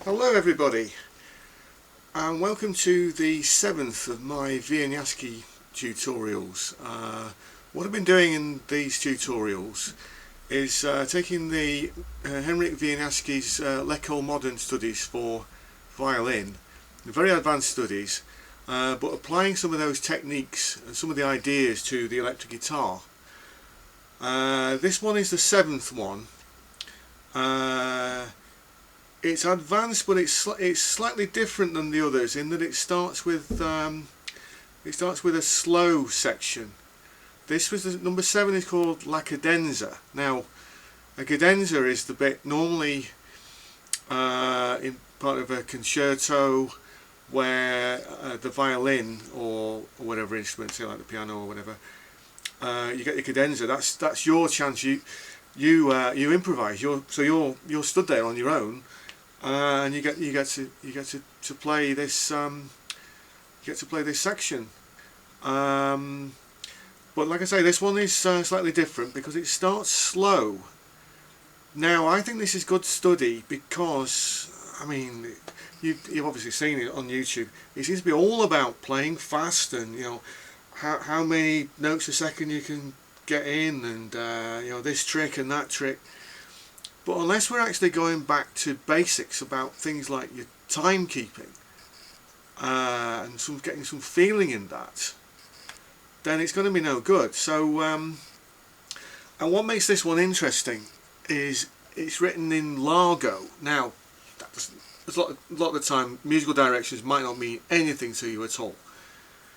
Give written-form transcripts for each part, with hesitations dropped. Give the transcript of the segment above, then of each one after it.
Hello everybody, and welcome to the 7th of my Wieniawski tutorials. What I've been doing in these tutorials is taking the Henryk Wieniawski's L'Ecole Moderne studies for violin, very advanced studies, but applying some of those techniques and some of the ideas to the electric guitar. This one is the 7th one. It's advanced, but it's slightly different than the others in that it starts with a slow section. This was number 7 is called La Cadenza. Now, a cadenza is the bit normally in part of a concerto where the violin or whatever instrument, say like the piano or whatever, you get your cadenza. That's your chance. You improvise. You're stood there on your own. And you get to play this section, but like I say, this one is slightly different because it starts slow. Now I think this is good study because, I mean, you've obviously seen it on YouTube. It seems to be all about playing fast and, you know, how many notes a second you can get in, and you know, this trick and that trick. But unless we're actually going back to basics about things like your timekeeping and getting some feeling in that, then it's going to be no good. So, and what makes this one interesting is it's written in Largo. Now, a lot of the time, musical directions might not mean anything to you at all.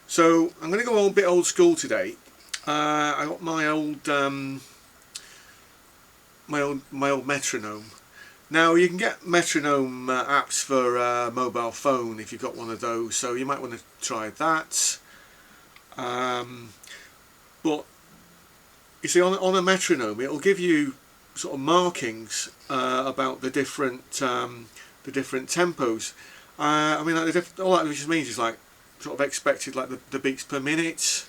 So I'm going to go a bit old school today. I got my old metronome. Now you can get metronome apps for mobile phone if you've got one of those, so you might want to try that. But you see, on a metronome, it'll give you sort of markings about the different tempos. I mean, like all that just means is like sort of expected, like the beats per minute.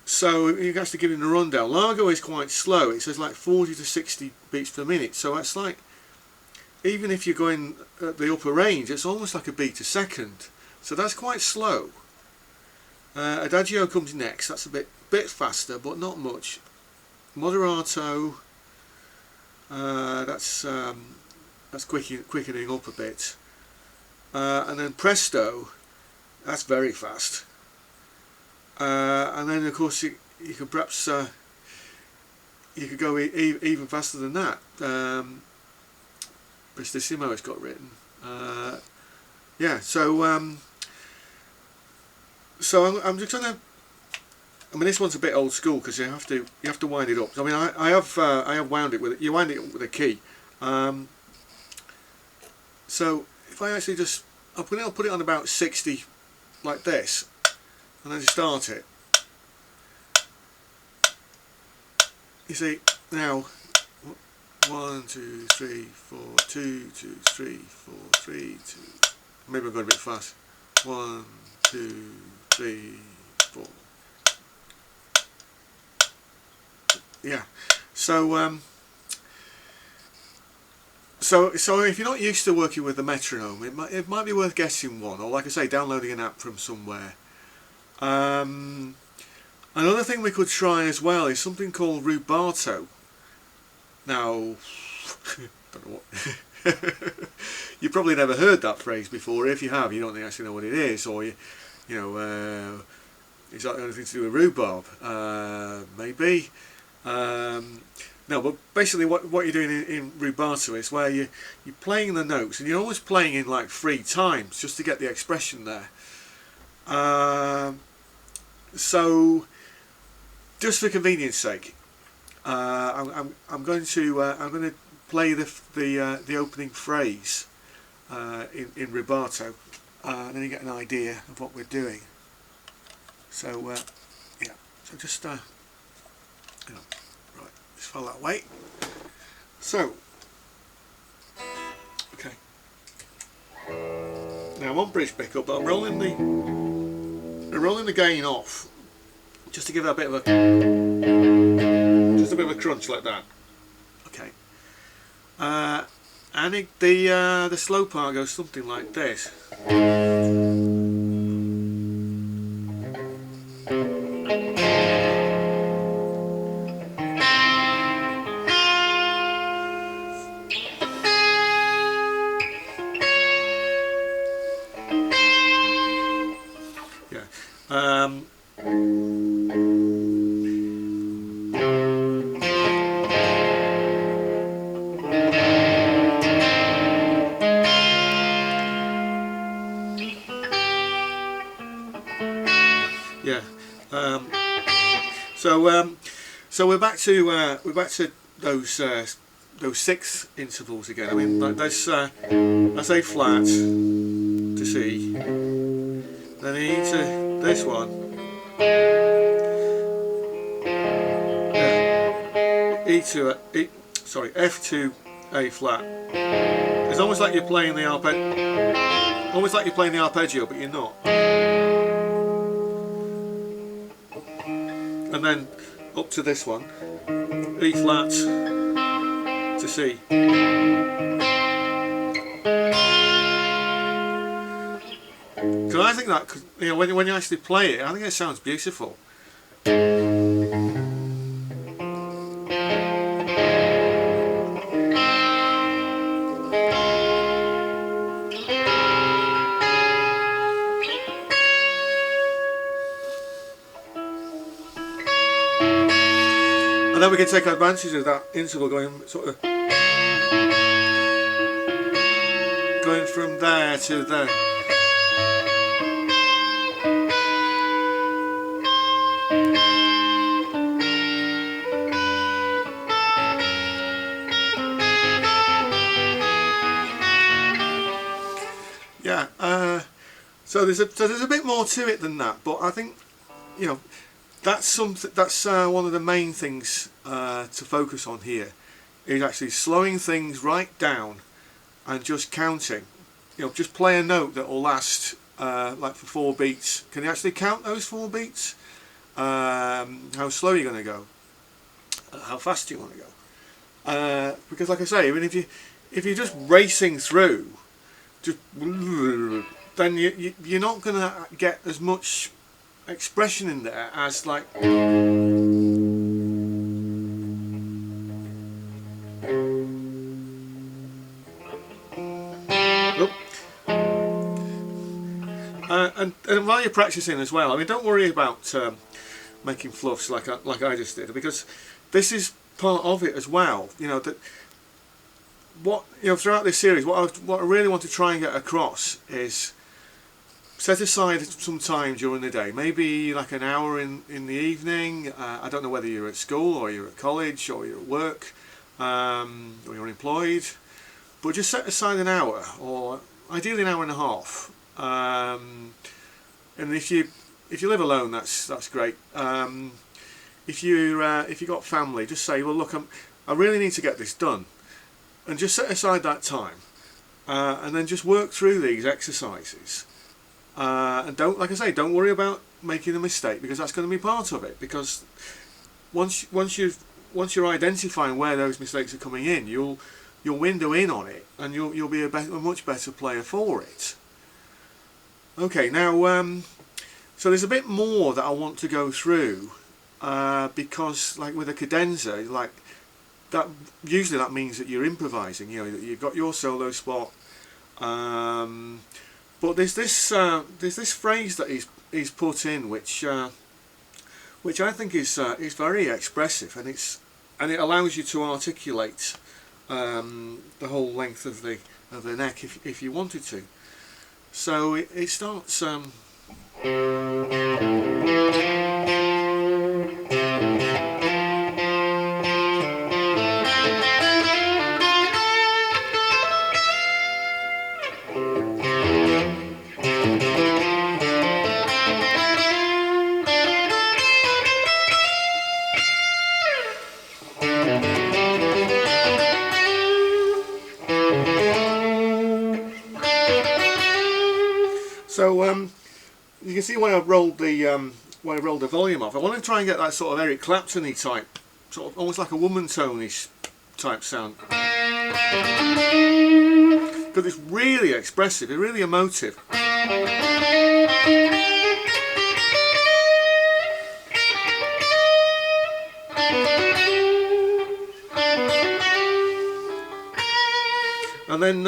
So you have to give it a rundown. Largo is quite slow. It says like 40 to 60 beats per minute. So that's like, even if you're going at the upper range, it's almost like a beat a second. So that's quite slow. Adagio comes next. That's a bit faster, but not much. Moderato. That's quickening up a bit. And then presto. That's very fast. And then of course you could perhaps you could go even faster than that. Prestissimo it's got written. Yeah, so I'm just gonna. I mean, this one's a bit old school because you have to wind it up. I mean, I have wound it with it. You wind it up with a key. So if I actually just I'll put it on about 60 like this. And then start it. You see, now 1, 2, 3, 4, 2, 2, 3, 4, 3, 2. Maybe I'm going a bit fast. 1, 2, 3, 4. Yeah. So so if you're not used to working with the metronome, it might be worth getting one, or like I say, downloading an app from somewhere. Another thing we could try as well is something called rubato. Now, don't know what you probably never heard that phrase before. If you have, you don't actually know what it is, or you know, is that anything to do with rhubarb? Maybe. No, but basically, what you're doing in rubato is where you're playing the notes, and you're always playing in like 3 times just to get the expression there. So, just for convenience sake, I'm going to play the opening phrase in rubato, and then you get an idea of what we're doing. So yeah, so just right, just follow that way. So, okay. Now I'm on bridge pickup, but I'm rolling the gain off just to give it a bit of a crunch like that. Okay. and the slow part goes something like this. Yeah. So we're back to those sixth intervals again. I mean, that's A flat to C, then E to this one, F to A flat. It's almost like you're playing the arpeggio, but you're not. And then up to this one, E flat to C. Because I think that, you know, when you actually play it, I think it sounds beautiful. And then we can take advantage of that interval going from there to there. Yeah, so there's a bit more to it than that, but I think, you know, that's one of the main things to focus on here, is actually slowing things right down and just counting. You know, just play a note that will last like for 4 beats. Can you actually count those 4 beats? How slow you're going to go? How fast you want to go? Because, like I say, I mean, if you're just racing through, then you're not going to get as much expression in there as like. And while you're practicing as well, I mean, don't worry about making fluffs like I just did, because this is part of it as well. You know, that throughout this series, what I really want to try and get across is set aside some time during the day, maybe like an hour in the evening. I don't know whether you're at school or you're at college or you're at work or you're unemployed, but just set aside an hour, or ideally an hour and a half. And if you live alone, that's great. If you got family, just say, well, look, I really need to get this done, and just set aside that time, and then just work through these exercises. And don't worry about making a mistake, because that's going to be part of it. Because once you're identifying where those mistakes are coming in, you'll window in on it, and you'll be a much better player for it. Okay, now so there's a bit more that I want to go through, because like with a cadenza, like that, usually that means that you're improvising. You know, that you've got your solo spot. But there's this phrase that he's put in, which I think is very expressive, and it allows you to articulate the whole length of the neck if you wanted to. So it starts. So you can see when I rolled the volume off, I want to try and get that sort of Eric Clapton-y type, sort of almost like a woman tone-ish type sound. Because it's really expressive, it's really emotive. And then,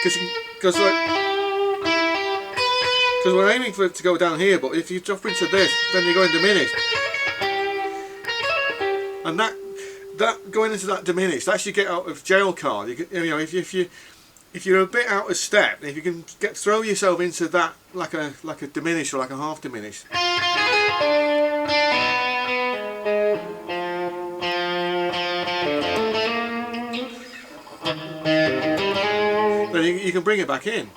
because we're aiming for it to go down here, but if you drop into this, then you're going diminished. And that going into that diminished, that's you get out of jail card. You know, if you're a bit out of step, if you can throw yourself into that like a diminished or like a half diminished. Then you can bring it back in.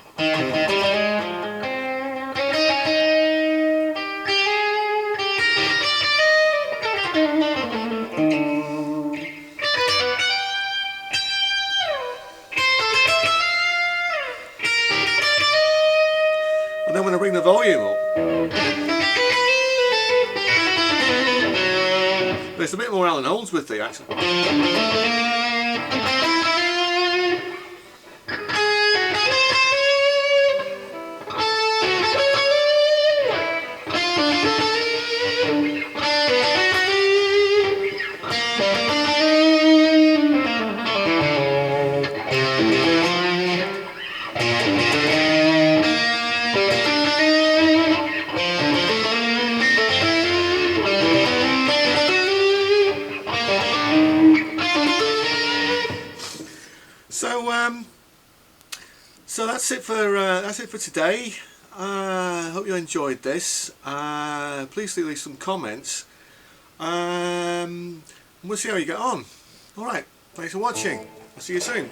And then when I bring the volume up, there's a bit more Allan Holdsworth actually. So that's it for today. I hope you enjoyed this. Please do leave some comments. We'll see how you get on. Alright, thanks for watching. I'll see you soon.